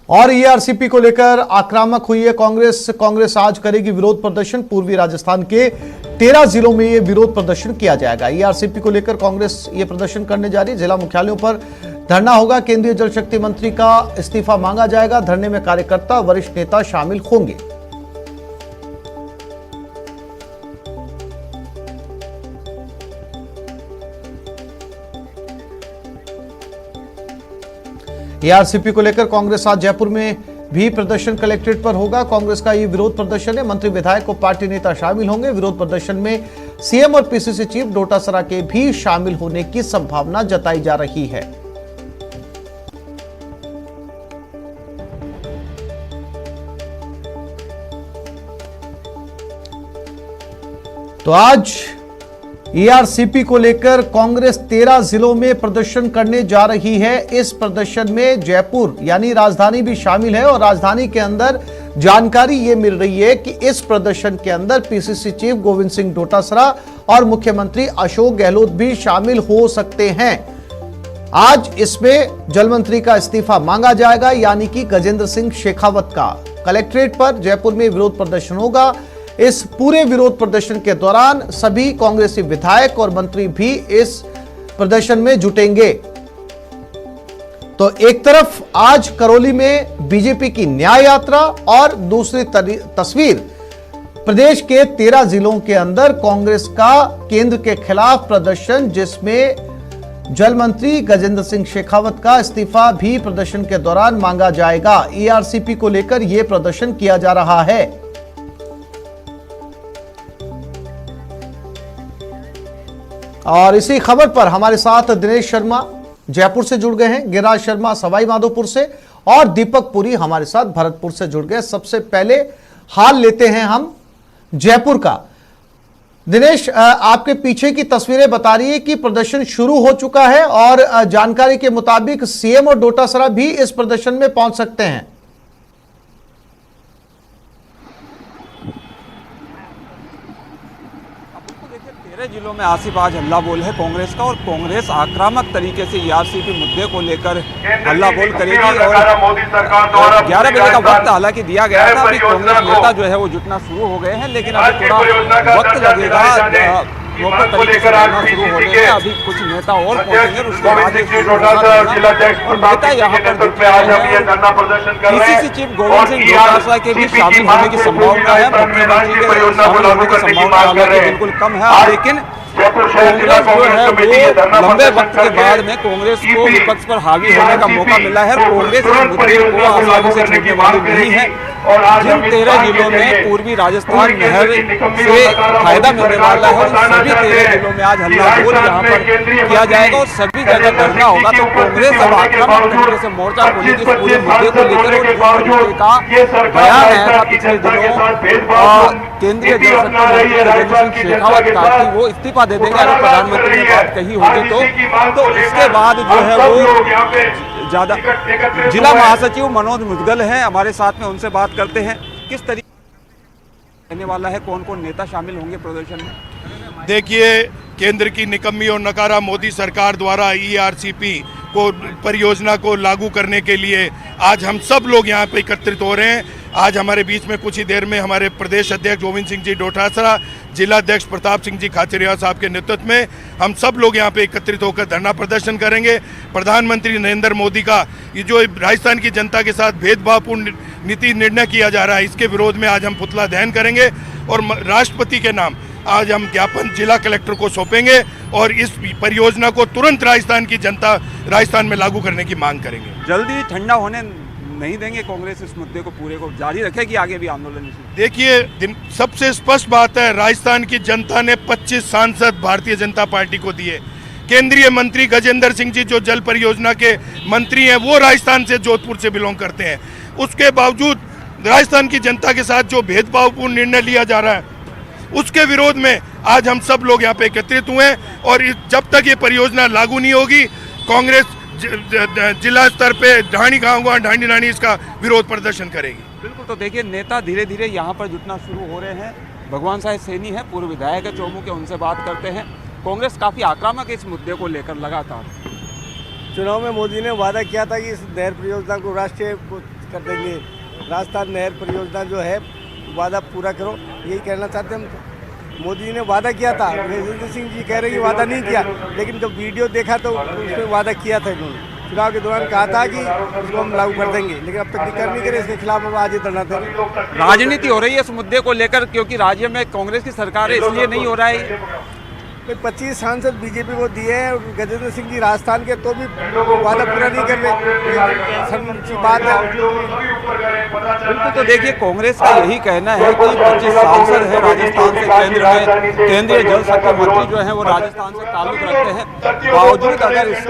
और ईआरसीपी को लेकर आक्रामक हुई है कांग्रेस आज करेगी विरोध प्रदर्शन। पूर्वी राजस्थान के 13 जिलों में यह विरोध प्रदर्शन किया जाएगा। ईआरसीपी को लेकर कांग्रेस ये प्रदर्शन करने जा रही है। जिला मुख्यालयों पर धरना होगा। केंद्रीय जल शक्ति मंत्री का इस्तीफा मांगा जाएगा। धरने में कार्यकर्ता वरिष्ठ नेता शामिल होंगे। ईआरसीपी को लेकर कांग्रेस आज जयपुर में भी प्रदर्शन कलेक्ट्रेट पर होगा। कांग्रेस का ये विरोध प्रदर्शन है। मंत्री विधायक और पार्टी नेता शामिल होंगे। विरोध प्रदर्शन में सीएम और पीसीसी चीफ डोटासरा के भी शामिल होने की संभावना जताई जा रही है। तो आज ईआरसीपी को लेकर कांग्रेस 13 जिलों में प्रदर्शन करने जा रही है। इस प्रदर्शन में जयपुर यानी राजधानी भी शामिल है और राजधानी के अंदर जानकारी ये मिल रही है कि इस प्रदर्शन के अंदर पीसीसी चीफ गोविंद सिंह डोटासरा और मुख्यमंत्री अशोक गहलोत भी शामिल हो सकते हैं। आज इसमें जल मंत्री का इस्तीफा मांगा जाएगा, यानी कि गजेंद्र सिंह शेखावत का। कलेक्ट्रेट पर जयपुर में विरोध प्रदर्शन होगा। इस पूरे विरोध प्रदर्शन के दौरान सभी कांग्रेसी विधायक और मंत्री भी इस प्रदर्शन में जुटेंगे। तो एक तरफ आज करौली में बीजेपी की न्याय यात्रा और दूसरी तस्वीर प्रदेश के 13 जिलों के अंदर कांग्रेस का केंद्र के खिलाफ प्रदर्शन, जिसमें जल मंत्री गजेंद्र सिंह शेखावत का इस्तीफा भी प्रदर्शन के दौरान मांगा जाएगा। ईआरसीपी को लेकर यह प्रदर्शन किया जा रहा है। और इसी खबर पर हमारे साथ दिनेश शर्मा जयपुर से जुड़ गए हैं, गिरिराज शर्मा सवाई माधोपुर से और दीपक पुरी हमारे साथ भरतपुर से जुड़ गए। सबसे पहले हाल लेते हैं हम जयपुर का। दिनेश, आपके पीछे की तस्वीरें बता रही है कि प्रदर्शन शुरू हो चुका है और जानकारी के मुताबिक सीएम और डोटासरा भी इस प्रदर्शन में पहुंच सकते हैं। जिलों में आसिफ आज हल्ला बोल है कांग्रेस का, और कांग्रेस आक्रामक तरीके से ईआरसीपी मुद्दे को लेकर हल्ला बोल करेगी। और 11 बजे का वक्त हालांकि दिया गया था। अभी कांग्रेस नेता जो है वो जुटना शुरू हो गए हैं, लेकिन अभी थोड़ा वक्त लगेगा प्रॉपर तरीके से हल्ला शुरू होने में। अभी कुछ नेता और पहुंचेंगे, उसके बाद नेता यहाँ पर पीसीसी चीफ गोविंद सिंह डोटासरा के भी शामिल होने की संभावना है। मुख्यमंत्री के शामिल होने की संभावना हालांकि बिल्कुल कम है, लेकिन कांग्रेस जो है वो लंबे वक्त के बाद में कांग्रेस को विपक्ष पर हावी होने का मौका मिला है। कांग्रेस इस मुद्दे को आसानी से छोड़ने वाली नहीं है। जिन 13 जिलों में पूर्वी राजस्थान नहर से फायदा मिलने वाला है, सभी 13 जिलों में आज हल्ला बोल यहाँ पर किया जाएगा और सभी जगह धरना होगा। तो कांग्रेस अब आक्रामक तरीके से मोर्चा खोलेगी इस पूरे मुद्दे को लेकर। और का बयान आया था पिछले दिनों केंद्रीय जल शक्ति मंत्री गजेंद्र सिंह शेखावत का कि वो इस्तीफा दे देंगे अगर प्रधानमंत्री ने बात कही होगी तो इसके बाद जो है वो ज्यादा। जिला महासचिव मनोज मुदगल हैं हमारे साथ में, उनसे बात करते हैं किस तरीके रहने वाला है, कौन कौन नेता शामिल होंगे प्रदर्शन में। देखिए, केंद्र की निकम्मी और नकारा मोदी सरकार द्वारा ईआरसीपी को परियोजना को लागू करने के लिए आज हम सब लोग यहाँ पे एकत्रित हो रहे हैं। आज हमारे बीच में कुछ ही देर में हमारे प्रदेश अध्यक्ष गोविंद सिंह जी डोटासरा, जिला अध्यक्ष प्रताप सिंह जी खाचरिया साहब के नेतृत्व में हम सब लोग यहाँ पे एकत्रित होकर धरना प्रदर्शन करेंगे। प्रधानमंत्री नरेंद्र मोदी का ये जो राजस्थान की जनता के साथ भेदभावपूर्ण नीति निर्णय किया जा रहा है, इसके विरोध में आज हम पुतला दहन करेंगे और राष्ट्रपति के नाम आज हम ज्ञापन जिला कलेक्टर को सौंपेंगे और इस परियोजना को तुरंत राजस्थान की जनता राजस्थान में लागू करने की मांग करेंगे। जल्दी ठंडा होने नहीं देंगे कांग्रेस, इस मुद्दे को पूरे को जारी रखेगी आगे भी आंदोलन। देखिए, सबसे स्पष्ट बात है, राजस्थान की जनता ने 25 सांसद भारतीय जनता पार्टी को दिए। केंद्रीय मंत्री गजेंद्र सिंह जी जो जल परियोजना के मंत्री हैं, वो राजस्थान से जोधपुर से बिलोंग करते हैं। उसके बावजूद राजस्थान की जनता के साथ जो भेदभावपूर्ण निर्णय लिया जा रहा है, उसके विरोध में आज हम सब लोग यहाँ पे एकत्रित हुए हैं। और जब तक ये परियोजना लागू नहीं होगी, कांग्रेस जिला स्तर पे ढाणी गांव ढाणी इसका विरोध प्रदर्शन करेगी। बिल्कुल। तो देखिए, नेता धीरे धीरे यहाँ पर जुटना शुरू हो रहे हैं। भगवान साहब सैनी है, पूर्व विधायक है चौमू के, उनसे बात करते हैं। कांग्रेस काफी आक्रामक है इस मुद्दे को लेकर लगातार। चुनाव में मोदी ने वादा किया था कि इस नहर परियोजना को राष्ट्रीय कर देंगे। राजस्थान नहर परियोजना जो है वादा पूरा करो, यही कहना चाहते हैं हम। मोदी ने वादा किया था, गजेंद्र सिंह जी कह रहे हैं कि वादा नहीं किया, लेकिन जब वीडियो देखा तो उसमें वादा किया था इन्होंने। चुनाव के दौरान कहा था कि इसको हम लागू कर देंगे, लेकिन अब तक निकल नहीं करे। इसके खिलाफ हम आज ही धरना दे रहे हैं। राजनीति हो रही है इस मुद्दे को लेकर, क्योंकि राज्य में कांग्रेस की सरकार है, इसलिए नहीं हो रहा है। 25 सांसद बीजेपी को दिए हैं, गजेंद्र सिंह जी राजस्थान के, तो भी वादा पूरा नहीं कर रहे। शर्म की बात है। बिल्कुल, तो देखिए कांग्रेस का यही कहना है कि 25 सांसद है राजस्थान से, केंद्र में केंद्रीय जल शक्ति मंत्री जो है वो राजस्थान से ताल्लुक रखते हैं। बावजूद अगर इस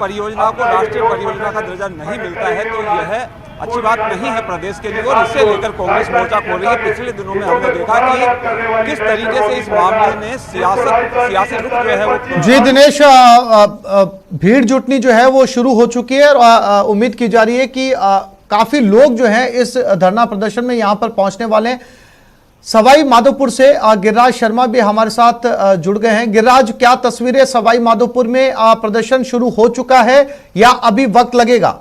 परियोजना को राष्ट्रीय परियोजना का दर्जा नहीं मिलता है तो यह अच्छी बात नहीं है प्रदेश के लिए, और इससे लेकर कांग्रेस मोर्चा खोल रही है। पिछले दिनों में हमने देखा कि किस तरीके से इस मामले में सियासी रुख जो है वो। जी दिनेश, भीड़ जुटनी जो है वो शुरू हो चुकी है और उम्मीद की जा रही है कि काफी लोग जो हैं इस धरना प्रदर्शन में यहां पर पहुंचने वाले हैं। सवाई माधोपुर से गिरिराज शर्मा भी हमारे साथ जुड़ गए हैं। गिरिराज, क्या तस्वीरें सवाई माधोपुर में प्रदर्शन शुरू हो चुका है या अभी वक्त लगेगा?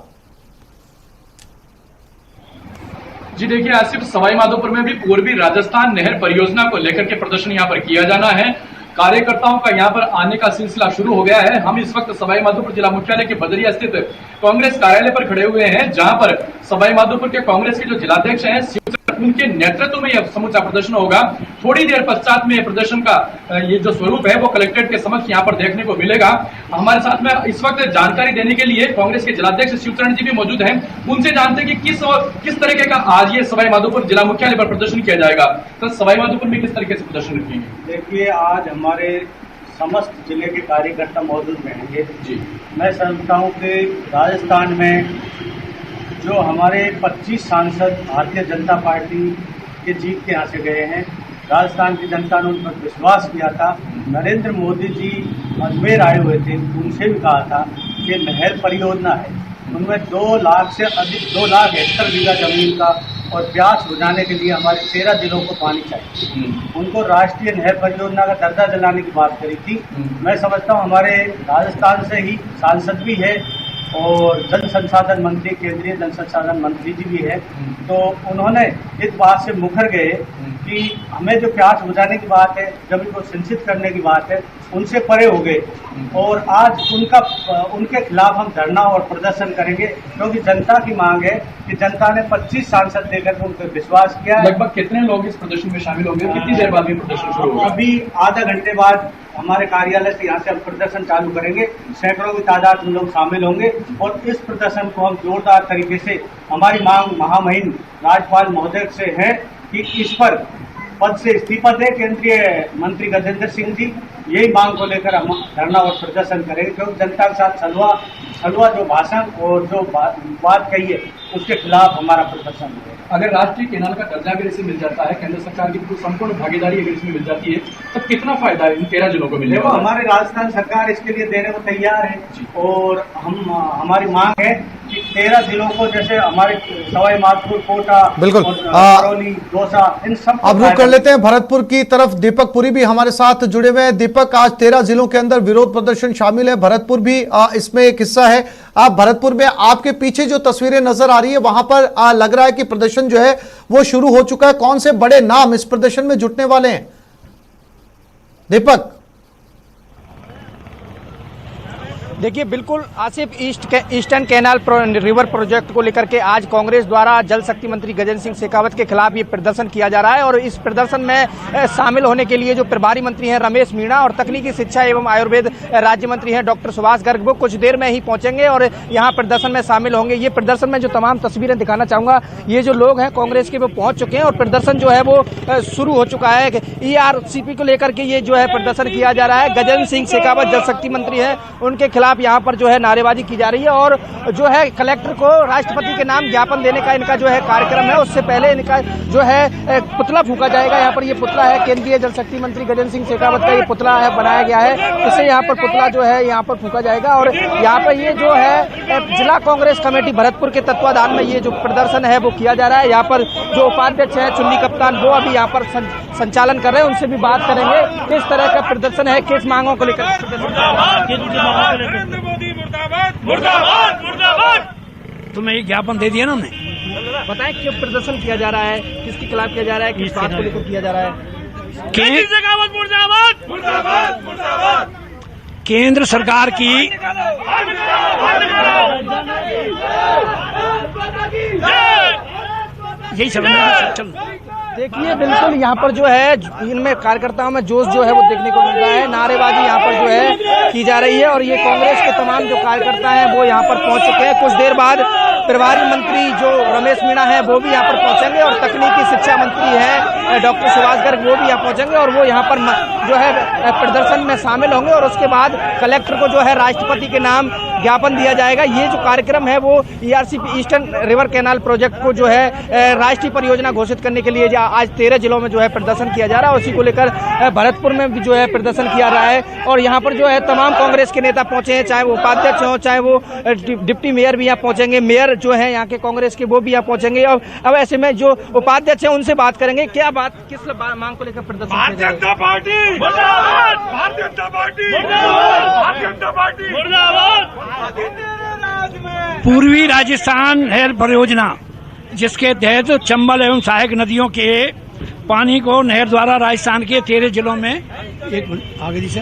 जी देखिए, आज सिर्फ सवाई माधोपुर में भी पूर्वी राजस्थान नहर परियोजना को लेकर के प्रदर्शन यहाँ पर किया जाना है। कार्यकर्ताओं का यहाँ पर आने का सिलसिला शुरू हो गया है। हम इस वक्त सवाई माधोपुर जिला मुख्यालय के बदरिया स्थित कांग्रेस कार्यालय पर खड़े हुए हैं, जहां पर सवाई माधोपुर के कांग्रेस के जो जिलाध्यक्ष हैं उनके नेतृत्व में यह समूचा प्रदर्शन होगा। थोड़ी देर पश्चात में प्रदर्शन का ये जो स्वरूप है वो कलेक्ट्रेट के समक्ष यहाँ पर देखने को मिलेगा। हमारे साथ में इस वक्त जानकारी देने के लिए कांग्रेस के जिलाध्यक्ष शिवचरण जी भी मौजूद हैं। उनसे जानते हैं कि किस तरीके का आज ये सवाई माधोपुर जिला मुख्यालय पर प्रदर्शन किया जाएगा। तो सवाई माधोपुर में किस तरीके से प्रदर्शन रखेंगे? देखिए, आज हमारे समस्त जिले के कार्यकर्ता मौजूद रहेंगे जी। मैं समझता हूँ कि राजस्थान में जो हमारे 25 सांसद भारतीय जनता पार्टी के जीत के यहाँ से गए हैं, राजस्थान की जनता ने उन पर विश्वास किया था। नरेंद्र मोदी जी अजमेर आए हुए थे, उनसे भी कहा था कि नहर परियोजना है, उनमें 2 लाख से अधिक 2 लाख हेक्टर बीघा जमीन का और प्यास बुझाने के लिए हमारे 13 जिलों को पानी चाहिए। उनको राष्ट्रीय नहर परियोजना का दर्जा दिलाने की बात करी थी। मैं समझता हूँ हमारे राजस्थान से ही सांसद भी है और जल संसाधन मंत्री, केंद्रीय जल संसाधन मंत्री जी भी है, तो उन्होंने इस बात से मुकर गए कि हमें जो प्यास बुझाने की बात है, जमीन को सिंचित करने की बात है, उनसे परे हो गए। और आज उनके खिलाफ हम धरना और प्रदर्शन करेंगे, क्योंकि जनता की मांग है कि जनता ने 25 सांसद देकर उन पर विश्वास किया है। लगभग कितने लोग इस प्रदर्शन में शामिल होंगे? कितनी देर बाद ये प्रदर्शन शुरू होगा? अभी आधा घंटे बाद हमारे कार्यालय से यहाँ से हम प्रदर्शन चालू करेंगे। सैकड़ों की तादाद में लोग शामिल होंगे और इस प्रदर्शन को हम जोरदार तरीके से, हमारी मांग महामहिम राज्यपाल महोदय से है कि इस पर पद से इस्तीफा दे केंद्रीय मंत्री गजेंद्र सिंह जी। यही मांग को लेकर हम धरना और प्रदर्शन करेंगे, क्योंकि जनता के साथ छलवा जो भाषण और जो बात कही है उसके खिलाफ हमारा प्रदर्शन है। अगर राष्ट्रीय केनाल का दर्जा अगर इसे मिल जाता है, केंद्र सरकार की संपूर्ण भागीदारी अगर इसमें मिल जाती है, तो कितना फायदा है इन 13 जिलों को मिलेगा? हमारे राजस्थान सरकार इसके लिए देने को तैयार है और हमारी मांग है कि 13 जिलों को, जैसे हमारे सवाई माधोपुर, कोटा, बिल्कुल करौली, दौसा, इन सब। अब रुक कर लेते हैं भरतपुर की तरफ। दीपक पुरी भी हमारे साथ जुड़े हुए हैं। दीपक, आज 13 जिलों के अंदर विरोध प्रदर्शन शामिल है, भरतपुर भी इसमें एक हिस्सा है। आप भरतपुर में, आपके पीछे जो तस्वीरें नजर आ रही है वहां पर लग रहा है कि प्रदर्शन जो है वो शुरू हो चुका है। कौन से बड़े नाम इस प्रदर्शन में जुटने वाले हैं दीपक? देखिए, बिल्कुल Asif, eastern canal river project को लेकर के आज कांग्रेस द्वारा जल शक्ति मंत्री गजेंद्र सिंह शेखावत के खिलाफ ये प्रदर्शन किया जा रहा है। और इस प्रदर्शन में शामिल होने के लिए जो प्रभारी मंत्री हैं रमेश मीणा और तकनीकी शिक्षा एवं आयुर्वेद राज्य मंत्री हैं डॉक्टर सुभाष गर्ग, वो कुछ देर में ही पहुंचेंगे और यहाँ प्रदर्शन में शामिल होंगे। ये प्रदर्शन में जो तमाम तस्वीरें दिखाना चाहूंगा, ये जो लोग हैं कांग्रेस के वो पहुंच चुके हैं और प्रदर्शन जो है वो शुरू हो चुका है। ERCP को लेकर के ये जो है प्रदर्शन किया जा रहा है। गजेंद्र सिंह शेखावत जल शक्ति मंत्री है, उनके खिलाफ यहाँ पर जो है नारेबाजी की जा रही है और जो है कलेक्टर को राष्ट्रपति के नाम ज्ञापन देने का इनका जो है कार्यक्रम है। उससे पहले इनका जो है पुतला फूंका जाएगा। यहाँ पर ये पुतला है केंद्रीय जल शक्ति मंत्री गजेंद्र सिंह शेखावत का, ये पुतला है बनाया गया है, इससे यहाँ पर पुतला जो है यहाँ पर फूंका जाएगा। और यहाँ पर ये जो है जिला कांग्रेस कमेटी भरतपुर के तत्वाधान में ये जो प्रदर्शन है वो किया जा रहा है। यहाँ पर जो उपाध्यक्ष है चुन्नी कप्तान, वो अभी यहाँ पर संचालन कर रहे हैं, उनसे भी बात करेंगे किस तरह का प्रदर्शन है, किस मांगों को लेकर। तुम्हें ये ज्ञापन दे दिया ना हमने। बताएं क्यों प्रदर्शन किया जा रहा है, किसके खिलाफ किया जा रहा है, किस बात को लेकर किया जा रहा है? केंद्र सरकार की यही चल। देखिए बिल्कुल यहाँ पर जो है इनमें कार्यकर्ताओं में जोश जो है वो देखने को मिल रहा है। नारेबाजी यहाँ पर जो है की जा रही है और ये कांग्रेस के तमाम जो कार्यकर्ता हैं वो यहाँ पर पहुंच चुके हैं। कुछ देर बाद प्रभारी मंत्री जो रमेश मीणा है वो भी यहाँ पर पहुंचेंगे और तकनीकी शिक्षा मंत्री है डॉक्टर सुभाष गर्ग वो भी यहाँ पहुंचेंगे और वो यहाँ पर जो है प्रदर्शन में शामिल होंगे और उसके बाद कलेक्टर को जो है राष्ट्रपति के नाम ज्ञापन दिया जाएगा। ये जो कार्यक्रम है वो ERCP eastern river canal project को जो है राष्ट्रीय परियोजना घोषित करने के लिए आज 13 जिलों में जो है प्रदर्शन किया जा रहा है। उसी को लेकर भरतपुर में भी जो है प्रदर्शन किया रहा है और यहाँ पर जो है तमाम कांग्रेस के नेता पहुंचे हैं, चाहे वो उपाध्यक्ष हो चाहे वो डिप्टी मेयर भी यहाँ पहुंचेंगे, मेयर जो है यहाँ के कांग्रेस के वो भी यहाँ पहुंचेंगे। अब ऐसे में जो उपाध्यक्ष है उनसे बात करेंगे, क्या बात किस मांग को लेकर प्रदर्शन भारतीय जनता पार्टी पूर्वी राजस्थान नहर परियोजना जिसके तहत चंबल एवं सहायक नदियों के पानी को नहर द्वारा राजस्थान के 13 जिलों में आगे दी सर।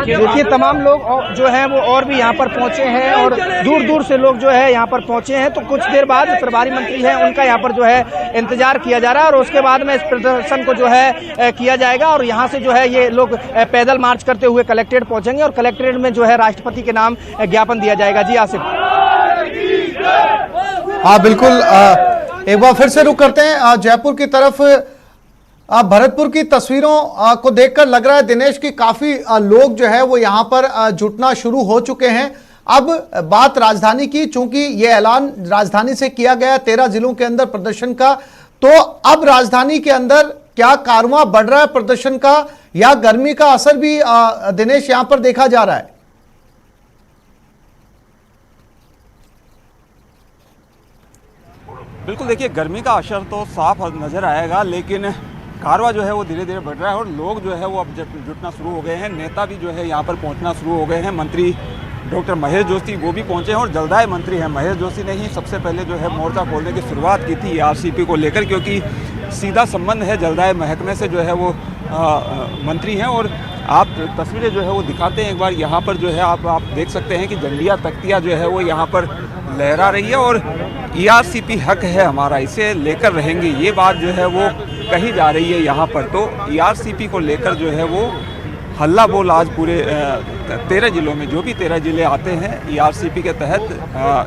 देखिए तमाम लोग जो हैं वो और भी यहाँ पर पहुंचे हैं और दूर दूर से लोग जो है यहाँ पर पहुंचे हैं। तो कुछ देर बाद प्रभारी मंत्री हैं उनका यहाँ पर जो है इंतजार किया जा रहा है और उसके बाद में इस प्रदर्शन को जो है किया जाएगा और यहाँ से जो है ये लोग पैदल मार्च करते हुए कलेक्ट्रेट पहुंचेंगे और कलेक्ट्रेट में जो है राष्ट्रपति के नाम ज्ञापन दिया जाएगा। जी आसिफ। हाँ बिल्कुल, एक बार फिर से रुक करते हैं जयपुर की तरफ। भरतपुर की तस्वीरों को देखकर लग रहा है दिनेश की काफी लोग जो है वो यहाँ पर जुटना शुरू हो चुके हैं। अब बात राजधानी की, चूंकि ये ऐलान राजधानी से किया गया 13 जिलों के अंदर प्रदर्शन का, तो अब राजधानी के अंदर क्या कारवां बढ़ रहा है प्रदर्शन का या गर्मी का असर भी दिनेश यहाँ पर देखा जा रहा है? बिल्कुल, देखिए गर्मी का असर तो साफ नज़र आएगा, लेकिन कारवा जो है वो धीरे धीरे बढ़ रहा है और लोग जो है वो अब जुटना शुरू हो गए हैं। नेता भी जो है यहाँ पर पहुँचना शुरू हो गए हैं। मंत्री डॉक्टर महेश जोशी वो भी पहुँचे हैं और जलदाय मंत्री हैं। महेश जोशी ने ही सबसे पहले जो है मोर्चा खोलने की शुरुआत की थी ईआरसीपी को लेकर, क्योंकि सीधा संबंध है जलदाय महकमे से जो है वो मंत्री हैं। और आप तस्वीरें जो है वो दिखाते हैं एक बार। यहाँ पर जो है आप देख सकते हैं कि झंडियाँ तख्तियाँ जो है वो यहाँ पर लहरा रही है और ईआरसीपी हक है हमारा, इसे लेकर रहेंगे, ये बात जो है वो कही जा रही है यहाँ पर। तो ईआरसीपी को लेकर जो है वो हल्ला बोल आज पूरे 13 जिलों में, जो भी 13 जिले आते हैं ईआरसीपी के तहत,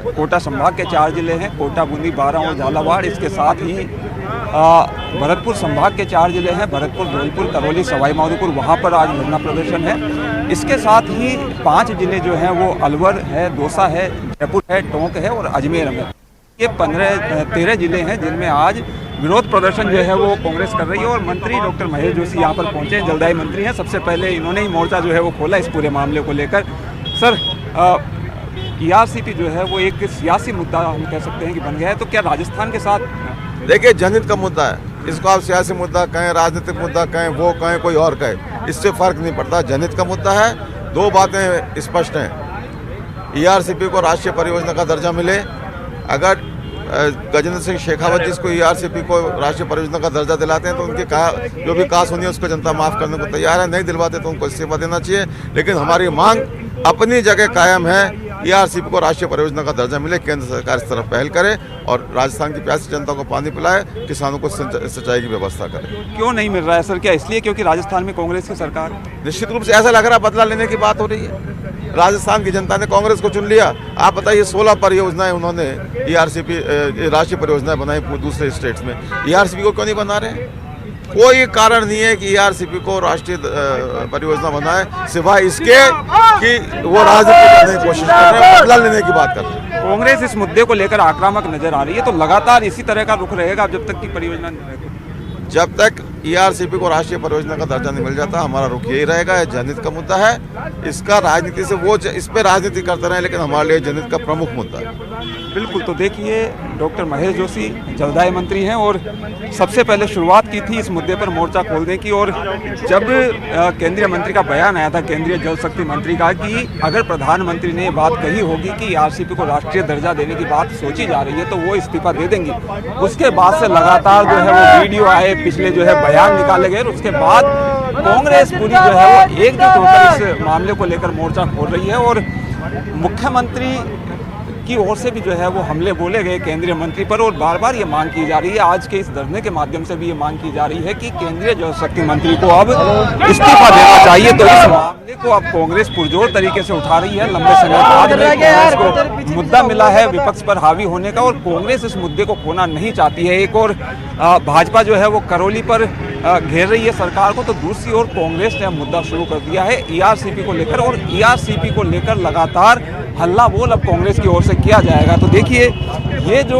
कोटा संभाग के 4 जिले हैं, कोटा, बूंदी, बारां और झालावाड़। इसके साथ ही भरतपुर संभाग के 4 जिले हैं, भरतपुर, धौलपुर, करौली, सवाई माधोपुर, वहाँ पर आज धरना प्रदर्शन है। इसके साथ ही 5 जिले जो हैं वो अलवर है, दौसा है, जयपुर है, टोंक है और अजमेर है। ये 13 जिले हैं जिनमें आज विरोध प्रदर्शन जो है वो कांग्रेस कर रही है। और मंत्री डॉक्टर महेश जोशी यहाँ पर पहुँचे, जलदाई मंत्री हैं। सबसे पहले इन्होंने ही मोर्चा जो है वो खोला इस पूरे मामले को लेकर। सर, ईआरसीपी जो है वो एक सियासी मुद्दा हम कह सकते हैं कि बन गया है, तो क्या राजस्थान के साथ? देखिए, जनहित का मुद्दा है, इसको आप सियासी मुद्दा कहें, राजनीतिक मुद्दा कहें, वो कहें, कोई और कहे, इससे फर्क नहीं पड़ता। जनहित का मुद्दा है। 2 बातें स्पष्ट हैं। ईआरसीपी को राष्ट्रीय परियोजना का दर्जा मिले। अगर गजेंद्र सिंह शेखावत जिसको ईआरसीपी को राष्ट्रीय परियोजना का दर्जा दिलाते हैं तो उनकी जो भी कास होनी है उसको जनता माफ करने को तैयार है। नहीं दिलवाते तो उनको इस्तीफा देना चाहिए। लेकिन हमारी मांग अपनी जगह कायम है, ईआरसीपी को राष्ट्रीय परियोजना का दर्जा मिले, केंद्र सरकार इस तरफ पहल करे और राजस्थान की प्यासी जनता को पानी पिलाए, किसानों को सिंचाई की व्यवस्था करे। क्यों नहीं मिल रहा है सर? क्या इसलिए क्योंकि राजस्थान में कांग्रेस की सरकार? निश्चित रूप से ऐसा लग रहा है बदला लेने की बात हो रही है। राजस्थान की जनता ने कांग्रेस को चुन लिया। आप बताइए, 16 परियोजनाएं उन्होंने ईआरसीपी राष्ट्रीय परियोजनाएं बनाई दूसरे स्टेट्स में, ईआरसीपी को क्यों नहीं बना रहे? कोई कारण नहीं है कि ईआरसीपी को राष्ट्रीय परियोजना बनाए, सिवाय इसके कि वो राजनीति करने की कोशिश कर रहे हैं, बदला लेने की बात कर रहे हैं। कांग्रेस इस मुद्दे को लेकर आक्रामक नजर आ रही है, तो लगातार इसी तरह का रुख रहेगा जब तक की परियोजना? जब तक ईआरसीपी को राष्ट्रीय परियोजना का दर्जा नहीं मिल जाता हमारा रुख यही रहेगा। यह जनहित का मुद्दा है। इसका राजनीति से वो इस पर राजनीति करते रहे, लेकिन हमारे लिए जनहित का प्रमुख मुद्दा है। बिल्कुल। तो देखिए, डॉक्टर महेश जोशी जलदाय मंत्री हैं और सबसे पहले शुरुआत की थी इस मुद्दे पर मोर्चा खोलने की। और जब केंद्रीय मंत्री का बयान आया था, केंद्रीय जल शक्ति मंत्री का, कि अगर प्रधानमंत्री ने ये बात कही होगी कि ईआरसीपी को राष्ट्रीय दर्जा देने की बात सोची जा रही है तो वो इस्तीफा दे देंगी। उसके बाद से लगातार जो है वो वीडियो आए, पिछले जो है बयान निकाले गए। उसके बाद कांग्रेस पूरी जो है वो एकजुट होकर इस मामले को लेकर मोर्चा खोल रही है। और मुख्यमंत्री की ओर से भी जो है वो हमले बोले गए केंद्रीय मंत्री पर, और बार बार ये मांग की जा रही है, आज के इस धरने के माध्यम से भी ये मांग की जा रही है कि केंद्रीय जल शक्ति मंत्री को अब इस्तीफा देना चाहिए। तो इस मामले को अब कांग्रेस पुरजोर तरीके से उठा रही है। लंबे समय बाद में कांग्रेस को मुद्दा मिला है विपक्ष पर हावी होने का, और कांग्रेस इस मुद्दे को खोना नहीं चाहती है। एक और भाजपा जो है वो करौली पर घेर रही है सरकार को, तो दूसरी ओर कांग्रेस ने मुद्दा शुरू कर दिया है ईआरसीपी को लेकर, और ईआरसीपी को लेकर लगातार हल्ला बोल अब कांग्रेस की ओर से किया जाएगा। तो देखिए, ये जो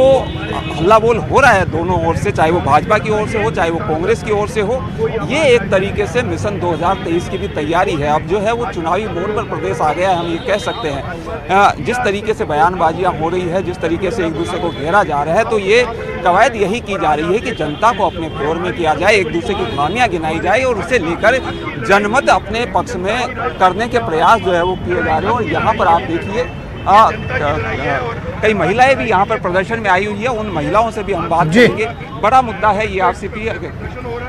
हल्ला बोल हो रहा है दोनों ओर से, चाहे वो भाजपा की ओर से हो चाहे वो कांग्रेस की ओर से हो, ये एक तरीके से मिशन 2023 की भी तैयारी है। अब जो है वो चुनावी मोड पर प्रदेश आ गया है, हम ये कह सकते हैं। जिस तरीके से बयानबाजियां हो रही है, जिस तरीके से एक दूसरे को घेरा जा रहा है, तो ये कवायद यही की जा रही है कि जनता को अपने फेवर में किया जाए, एक दूसरे की खामियां गिनाई जाए और उसे लेकर जनमत अपने पक्ष में करने के प्रयास जो है वो किए जा रहे हैं। और यहाँ पर आप देखिए कई महिलाएं भी यहाँ पर प्रदर्शन में आई हुई है, उन महिलाओं से भी हम बात करेंगे। बड़ा मुद्दा है ये ईआरसीपी।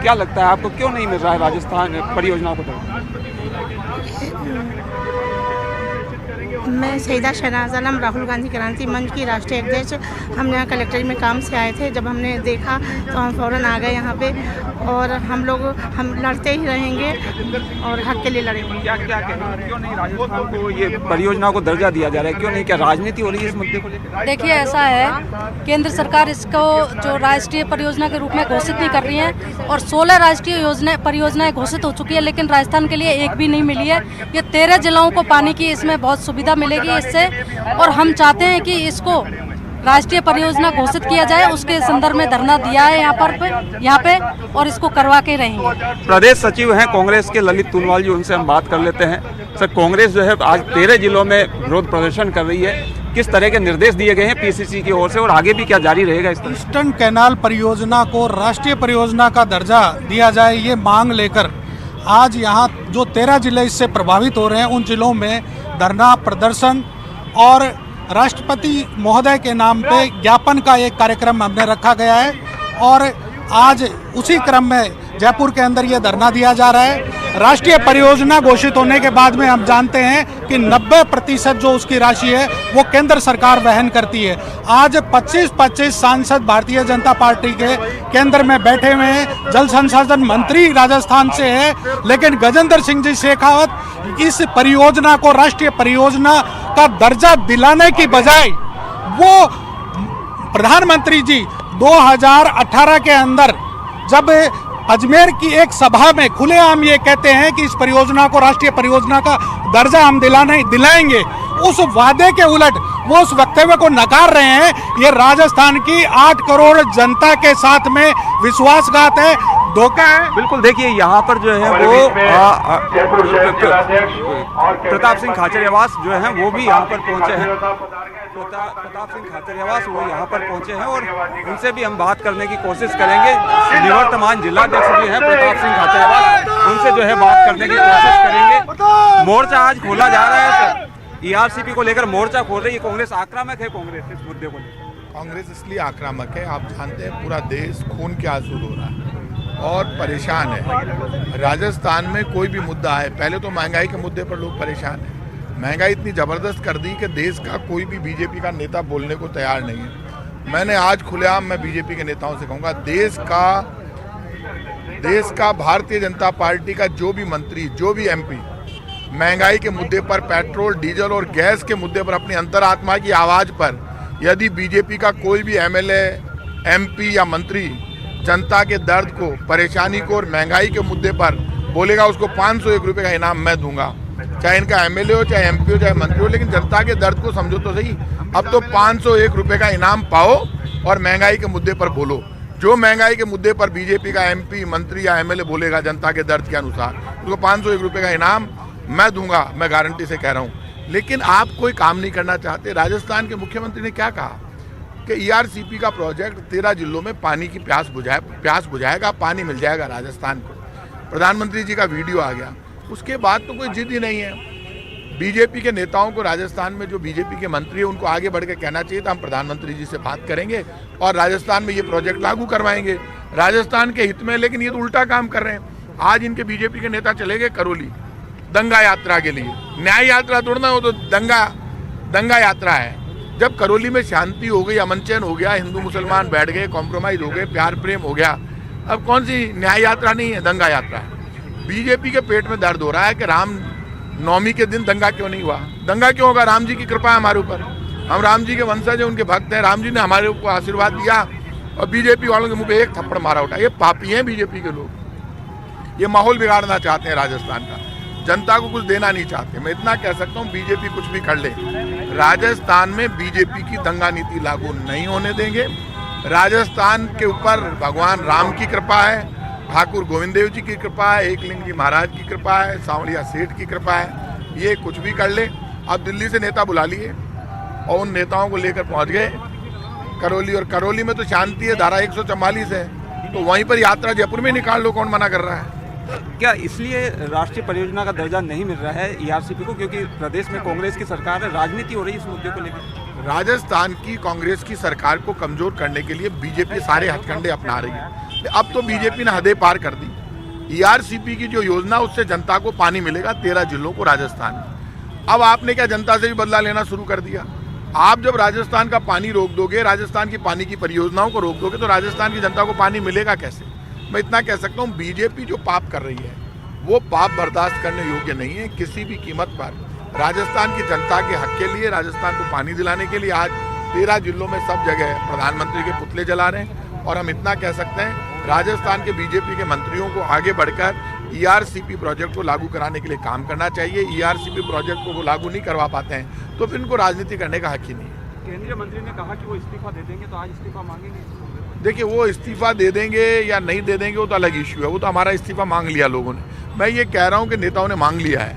क्या लगता है आपको, क्यों नहीं मिल रहा है राजस्थान परियोजना को? मैं सईदा शहनाज आलम, राहुल गांधी क्रांति मंच की राष्ट्रीय अध्यक्ष। हम यहाँ कलेक्ट्रेट में काम से आए थे, जब हमने देखा तो हम फौरन आ गए यहाँ पे, और हम लड़ते ही रहेंगे और हक के लिए लड़ेंगे। क्या कहेंगे, क्यों नहीं राजस्थान को ये परियोजना को दर्जा दिया जा रहा है, क्यों नहीं? क्या राजनीति हो रही है इस मुद्दे को लेकर? देखिए, ऐसा है, केंद्र सरकार इसको जो राष्ट्रीय परियोजना के रूप में घोषित नहीं कर रही है, और 16 राष्ट्रीय परियोजनाएं घोषित हो चुकी है, लेकिन राजस्थान के लिए एक भी नहीं मिली है। ये 13 जिलों को पानी की इसमें बहुत सुविधा मिलेगी इससे, और हम चाहते हैं कि इसको राष्ट्रीय परियोजना घोषित किया जाए। उसके संदर्भ में धरना दिया है यहाँ पे और इसको करवा के रहेंगे। प्रदेश सचिव हैं कांग्रेस के ललित तुलवाल जी, उनसे हम बात कर लेते हैं। सर, कांग्रेस जो है आज 13 जिलों में विरोध प्रदर्शन कर रही है, किस तरह के निर्देश दिए गए हैं पीसीसी की ओर से, और आगे भी क्या जारी रहेगा इस तरह? ईस्टर्न कैनाल परियोजना को राष्ट्रीय परियोजना का दर्जा दिया जाए, ये मांग लेकर आज यहाँ जो 13 जिले इससे प्रभावित हो रहे हैं, उन जिलों में धरना प्रदर्शन और राष्ट्रपति महोदय के नाम पे ज्ञापन का एक कार्यक्रम हमने रखा गया है। और आज उसी क्रम में जयपुर के अंदर ये धरना दिया जा रहा है। राष्ट्रीय परियोजना घोषित होने के बाद में हम जानते हैं कि 90% जो उसकी राशि है वो केंद्र सरकार वहन करती है। आज 25-25 सांसद भारतीय जनता पार्टी के केंद्र में बैठे हुए हैं। जल संसाधन मंत्री राजस्थान से है, लेकिन गजेंद्र सिंह जी शेखावत इस परियोजना को राष्ट्रीय परियोजना का दर्जा दिलाने की बजाय वो प्रधानमंत्री जी 2018 के अंदर जब अजमेर की एक सभा में खुलेआम ये कहते हैं कि इस परियोजना को राष्ट्रीय परियोजना का दर्जा हम दिलाएंगे, उस वादे के उलट वो उस वक्तव्य को नकार रहे हैं। ये राजस्थान की 8 करोड़ जनता के साथ में विश्वासघात है, धोखा है। बिल्कुल। देखिए, यहाँ पर जो है वो प्रताप सिंह खाचरियावास जो है वो भी यहाँ पर पहुँचे हैं। प्रताप सिंह खाचरियावास वो यहाँ पर पहुँचे हैं और उनसे भी हम बात करने की कोशिश करेंगे। निवर्तमान जिलाध्यक्ष भी हैं प्रताप सिंह खाचरियावास, उनसे जो है बात करने की कोशिश करेंगे। मोर्चा आज खोला जा रहा है सर, ईआरसीपी को लेकर मोर्चा खोल रही है कांग्रेस। आक्रामक है कांग्रेस इस मुद्दे को लेकर? कांग्रेस इसलिए आक्रामक है, आप जानते हैं पूरा देश खून के आंसू रो रहा है और परेशान है। राजस्थान में कोई भी मुद्दा है, पहले तो महंगाई के मुद्दे पर लोग परेशान हैं। महंगाई इतनी ज़बरदस्त कर दी कि देश का कोई भी बीजेपी का नेता बोलने को तैयार नहीं है। मैंने आज खुलेआम मैं बीजेपी के नेताओं से कहूँगा, देश का भारतीय जनता पार्टी का जो भी मंत्री, जो भी एमपी महंगाई के मुद्दे पर, पेट्रोल डीजल और गैस के मुद्दे पर अपनी अंतरात्मा की आवाज़ पर यदि बीजेपी का कोई भी एमएलए, एमपी या मंत्री जनता के दर्द को, परेशानी को और महंगाई के मुद्दे पर बोलेगा, उसको 501 रुपये का इनाम मैं दूंगा। चाहे इनका एमएलए हो, चाहे एमपी हो, चाहे मंत्री हो, लेकिन जनता के दर्द को समझो तो सही। अब तो 501 रुपये का इनाम पाओ और महंगाई के मुद्दे पर बोलो। जो महंगाई के मुद्दे पर बीजेपी का एमपी, मंत्री या एमएलए बोलेगा जनता के दर्द के अनुसार, उसको 501 रुपये का इनाम मैं दूंगा, मैं गारंटी से कह रहा हूँ। लेकिन आप कोई काम नहीं करना चाहते। राजस्थान के मुख्यमंत्री ने क्या कहा कि ईआरसीपी का प्रोजेक्ट 13 जिलों में पानी की प्यास बुझाएगा, पानी मिल जाएगा राजस्थान को। प्रधानमंत्री जी का वीडियो आ गया, उसके बाद तो कोई जिद ही नहीं है। बीजेपी के नेताओं को राजस्थान में जो बीजेपी के मंत्री हैं उनको आगे बढ़ के कहना चाहिए था हम प्रधानमंत्री जी से बात करेंगे और राजस्थान में ये प्रोजेक्ट लागू करवाएंगे राजस्थान के हित में। लेकिन ये तो उल्टा काम कर रहे हैं। आज इनके बीजेपी के नेता चले गए करौली दंगा यात्रा के लिए। न्याय यात्रा तोड़ना हो तो दंगा यात्रा है। जब करौली में शांति हो गई, अमन चैन हो गया, हिंदू मुसलमान बैठ गए, कॉम्प्रोमाइज हो गए, प्यार प्रेम हो गया, अब कौन सी न्याय यात्रा नहीं है, दंगा यात्रा है। बीजेपी के पेट में दर्द हो रहा है कि राम नवमी के दिन दंगा क्यों नहीं हुआ। दंगा क्यों होगा? राम जी की कृपा है हमारे ऊपर, हम राम जी के वंशज हैं, उनके भक्त हैं। राम जी ने हमारे ऊपर आशीर्वाद दिया और बीजेपी वालों के मुंह पे एक थप्पड़ मारा उठा। ये पापी हैं बीजेपी के लोग, ये माहौल बिगाड़ना चाहते हैं राजस्थान का, जनता को कुछ देना नहीं चाहते। मैं इतना कह सकता हूँ बीजेपी कुछ भी कर ले, राजस्थान में बीजेपी की दंगा नीति लागू नहीं होने देंगे। राजस्थान के ऊपर भगवान राम की कृपा है, ठाकुर गोविंद देव जी की कृपा है, एकलिंग जी महाराज की कृपा है, सांवलिया सेठ की कृपा है। ये कुछ भी कर ले। अब दिल्ली से नेता बुला लिए और उन नेताओं को लेकर पहुंच गए करौली, और करौली में तो शांति है, धारा 144 है, तो वहीं पर यात्रा जयपुर में निकाल लो, कौन मना कर रहा है? क्या इसलिए राष्ट्रीय परियोजना का दर्जा नहीं मिल रहा है ईआरसीपी को क्योंकि प्रदेश में कांग्रेस की सरकार है, राजनीति हो रही है इस मुद्दे को लेकर? राजस्थान की कांग्रेस की सरकार को कमजोर करने के लिए बीजेपी सारे हथकंडे अपना रही है। अब तो बीजेपी ने हदें पार कर दी। ईआरसीपी की जो योजना उससे जनता को पानी मिलेगा 13 जिलों को राजस्थान में। अब आपने क्या जनता से भी बदला लेना शुरू कर दिया? आप जब राजस्थान का पानी रोक दोगे, राजस्थान की पानी की परियोजनाओं को रोक दोगे, तो राजस्थान की जनता को पानी मिलेगा कैसे? मैं इतना कह सकता हूँ बीजेपी जो पाप कर रही है वो पाप बर्दाश्त करने योग्य नहीं है। किसी भी कीमत पर राजस्थान की जनता के हक के लिए, राजस्थान को पानी दिलाने के लिए आज 13 जिलों में सब जगह प्रधानमंत्री के पुतले जला रहे हैं। और हम इतना कह सकते हैं राजस्थान के बीजेपी के मंत्रियों को आगे बढ़कर ईआरसीपी प्रोजेक्ट को लागू कराने के लिए काम करना चाहिए। ईआरसीपी प्रोजेक्ट को वो लागू नहीं करवा पाते हैं तो फिर इनको राजनीति करने का हक ही नहीं है। केंद्रीय मंत्री ने कहा कि वो इस्तीफा दे देंगे, तो आज इस्तीफा मांगेंगे? देखिए, वो इस्तीफा दे देंगे या नहीं दे देंगे वो तो अलग इश्यू है। वो तो हमारा इस्तीफा मांग लिया लोगों ने। मैं ये कह रहा हूँ कि नेताओं ने मांग लिया है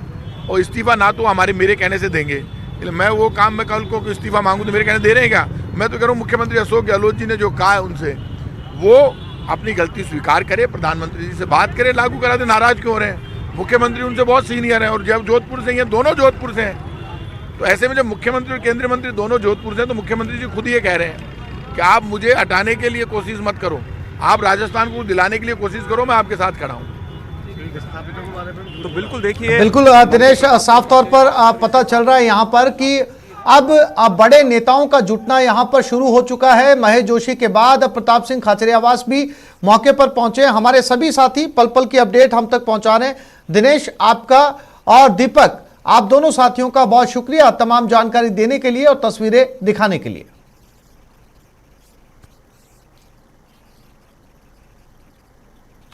और इस्तीफा ना तो मेरे कहने से देंगे। मैं वो काम मैं कल को इस्तीफा मांगू तो मेरे कहने दे रहे हैं क्या? मैं तो कह रहा हूँ मुख्यमंत्री अशोक गहलोत जी ने जो कहा है उनसे वो अपनी गलती स्वीकार करे, प्रधानमंत्री जी से बात करे, लागू करा दे। नाराज क्यों हो रहे हैं? मुख्यमंत्री उनसे बहुत सीनियर हैं और जब जोधपुर से हैं, दोनों जोधपुर से हैं। तो ऐसे में जब मुख्यमंत्री और केंद्रीय मंत्री दोनों जोधपुर से हैं तो मुख्यमंत्री जी खुद ये कह रहे हैं कि आप मुझे हटाने के लिए कोशिश मत करो, आप राजस्थान को दिलाने के लिए कोशिश करो, मैं आपके साथ खड़ा हूँ। तो बिल्कुल देखिए, बिल्कुल दिनेश, साफ तौर पर पता चल रहा है यहाँ पर कि अब बड़े नेताओं का जुटना यहां पर शुरू हो चुका है। महेश जोशी के बाद प्रताप सिंह खाचरियावास भी मौके पर पहुंचे। हमारे सभी साथी पल पल की अपडेट हम तक पहुंचा रहे हैं। दिनेश, आपका और दीपक, आप दोनों साथियों का बहुत शुक्रिया तमाम जानकारी देने के लिए और तस्वीरें दिखाने के लिए।